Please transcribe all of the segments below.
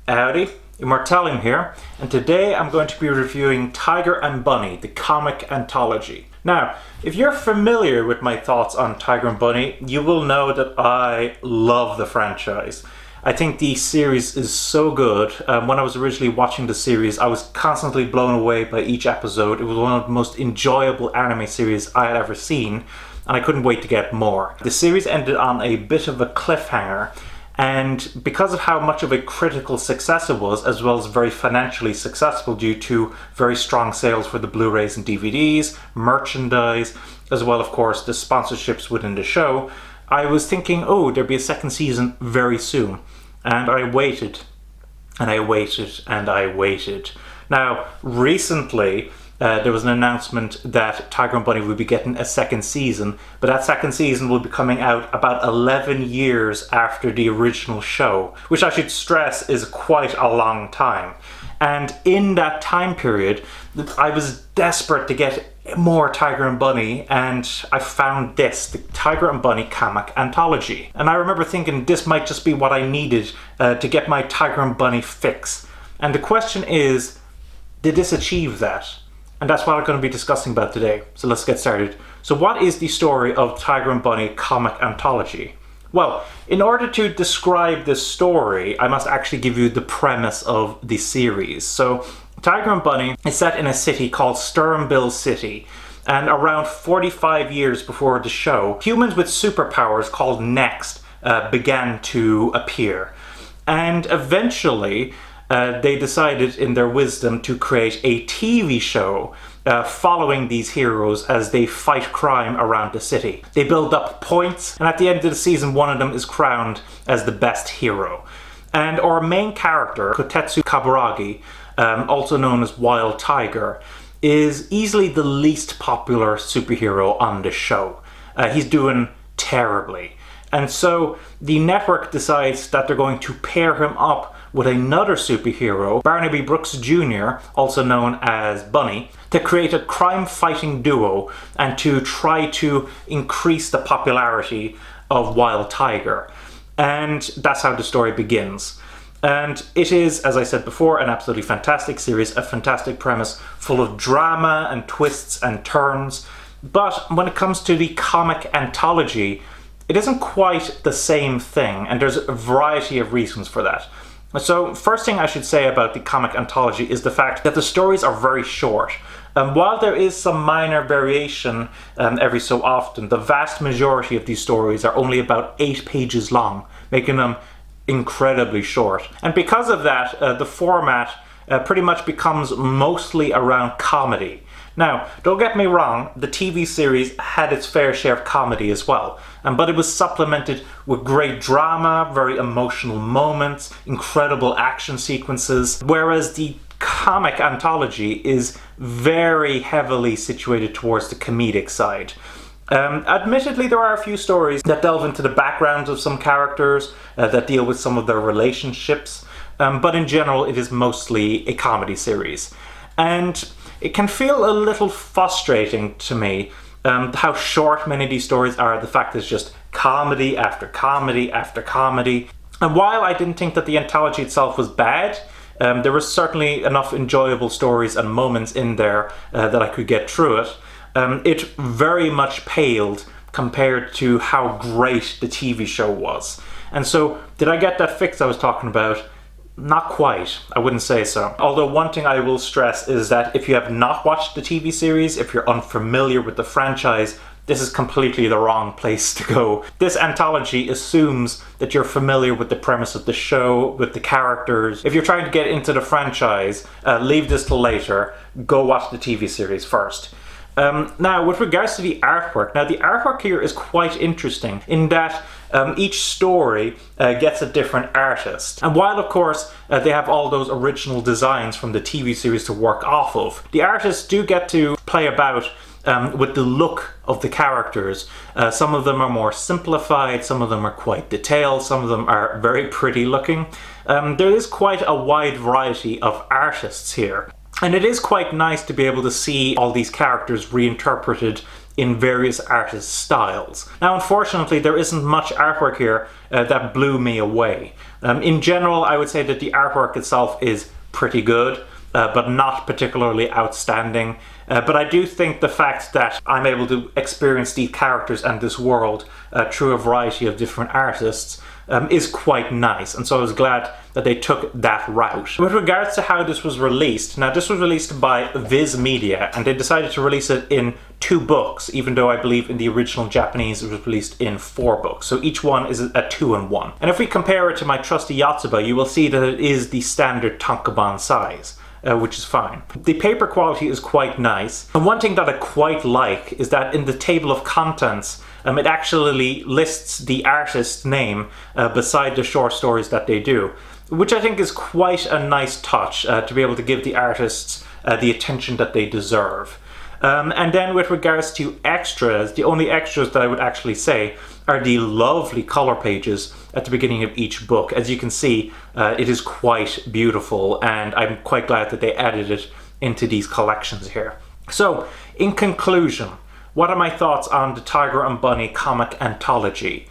Howdy, Immortalium here, and today I'm going to be reviewing Tiger and Bunny, the comic anthology. Now, if you're familiar with my thoughts on Tiger and Bunny, you will know that I love the franchise. I think the series is so good. When I was originally watching the series, I was constantly blown away by each episode. It was one of the most enjoyable anime series I had ever seen, and I couldn't wait to get more. The series ended on a bit of a cliffhanger, and because of how much of a critical success it was, as well as very financially successful due to very strong sales for the Blu-rays and DVDs, merchandise, as well, of course, the sponsorships within the show, I was thinking, oh, there'd be a second season very soon. And I waited, and I waited, and I waited. Now, recently, there was an announcement that Tiger and Bunny will be getting a second season, but that second season will be coming out about 11 years after the original show, which I should stress is quite a long time. And in that time period, I was desperate to get more Tiger and Bunny, and I found this, the Tiger and Bunny Comic Anthology. And I remember thinking this might just be what I needed to get my Tiger and Bunny fix. And the question is, did this achieve that? And that's what I'm going to be discussing about today. So let's get started. So what is the story of Tiger and Bunny Comic Anthology? Well, in order to describe this story, I must actually give you the premise of the series. So Tiger and Bunny is set in a city called Sturmbill City. And around 45 years before the show, humans with superpowers called Next began to appear. And eventually, they decided in their wisdom to create a TV show following these heroes as they fight crime around the city. They build up points, and at the end of the season, one of them is crowned as the best hero. And our main character, Kotetsu Kaburagi, also known as Wild Tiger, is easily the least popular superhero on the show. He's doing terribly. And so the network decides that they're going to pair him up with another superhero, Barnaby Brooks Jr., also known as Bunny, to create a crime-fighting duo and to try to increase the popularity of Wild Tiger. And that's how the story begins. And it is, as I said before, an absolutely fantastic series, a fantastic premise, full of drama and twists and turns. But when it comes to the comic anthology, it isn't quite the same thing, and there's a variety of reasons for that. So, first thing I should say about the comic anthology is the fact that the stories are very short. While there is some minor variation every so often, the vast majority of these stories are only about 8 pages long, making them incredibly short. And because of that, the format pretty much becomes mostly around comedy. Now, don't get me wrong, the TV series had its fair share of comedy as well, but it was supplemented with great drama, very emotional moments, incredible action sequences, whereas the comic anthology is very heavily situated towards the comedic side. Admittedly, there are a few stories that delve into the backgrounds of some characters, that deal with some of their relationships, but in general it is mostly a comedy series. And it can feel a little frustrating to me how short many of these stories are, the fact it's just comedy after comedy after comedy. And while I didn't think that the anthology itself was bad, there were certainly enough enjoyable stories and moments in there that I could get through it. It very much paled compared to how great the TV show was. And so, did I get that fix I was talking about? Not quite, I wouldn't say so. Although one thing I will stress is that if you have not watched the TV series, if you're unfamiliar with the franchise, this is completely the wrong place to go. This anthology assumes that you're familiar with the premise of the show, with the characters. If you're trying to get into the franchise, leave this till later. Go watch the TV series first. Now, with regards to the artwork, the artwork here is quite interesting in that each story gets a different artist. And while, of course, they have all those original designs from the TV series to work off of, the artists do get to play about with the look of the characters. Some of them are more simplified, some of them are quite detailed, some of them are very pretty looking. There is quite a wide variety of artists here. And it is quite nice to be able to see all these characters reinterpreted in various artist styles. Now, unfortunately, there isn't much artwork here that blew me away. In general, I would say that the artwork itself is pretty good, but not particularly outstanding. But I do think the fact that I'm able to experience these characters and this world through a variety of different artists is quite nice, and so I was glad that they took that route. With regards to how this was released, now this was released by Viz Media, and they decided to release it in 2 books, even though I believe in the original Japanese it was released in 4 books, so each one is a 2-in-1. And if we compare it to my trusty Yotsuba, you will see that it is the standard tankobon size. Which is fine. The paper quality is quite nice, and one thing that I quite like is that in the table of contents it actually lists the artist's name beside the short stories that they do, which I think is quite a nice touch to be able to give the artists the attention that they deserve. And then with regards to extras, the only extras that I would actually say are the lovely color pages at the beginning of each book. As you can see, it is quite beautiful, and I'm quite glad that they added it into these collections here. So, in conclusion, what are my thoughts on the Tiger and Bunny Comic Anthology?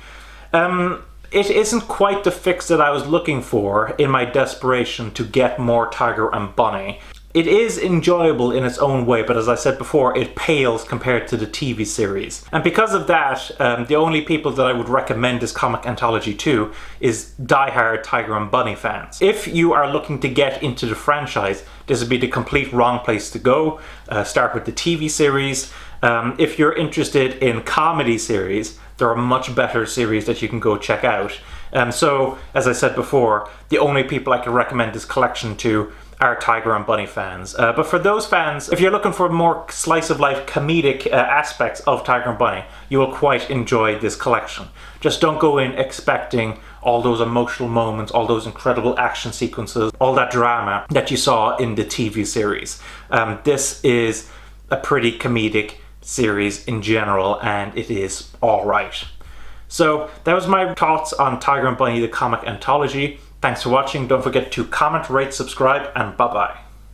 It isn't quite the fix that I was looking for in my desperation to get more Tiger and Bunny. It is enjoyable in its own way, but as I said before, it pales compared to the TV series. And because of that, the only people that I would recommend this comic anthology to is diehard Tiger and Bunny fans. If you are looking to get into the franchise, this would be the complete wrong place to go. Start with the TV series. If you're interested in comedy series, there are much better series that you can go check out. So, as I said before, the only people I can recommend this collection to are Tiger and Bunny fans. But for those fans, if you're looking for more slice-of-life comedic aspects of Tiger and Bunny, you will quite enjoy this collection. Just don't go in expecting all those emotional moments, all those incredible action sequences, all that drama that you saw in the TV series. This is a pretty comedic series in general, and it is alright. So that was my thoughts on Tiger and Bunny the Comic Anthology. Thanks for watching. Don't forget to comment, rate, subscribe, and bye-bye.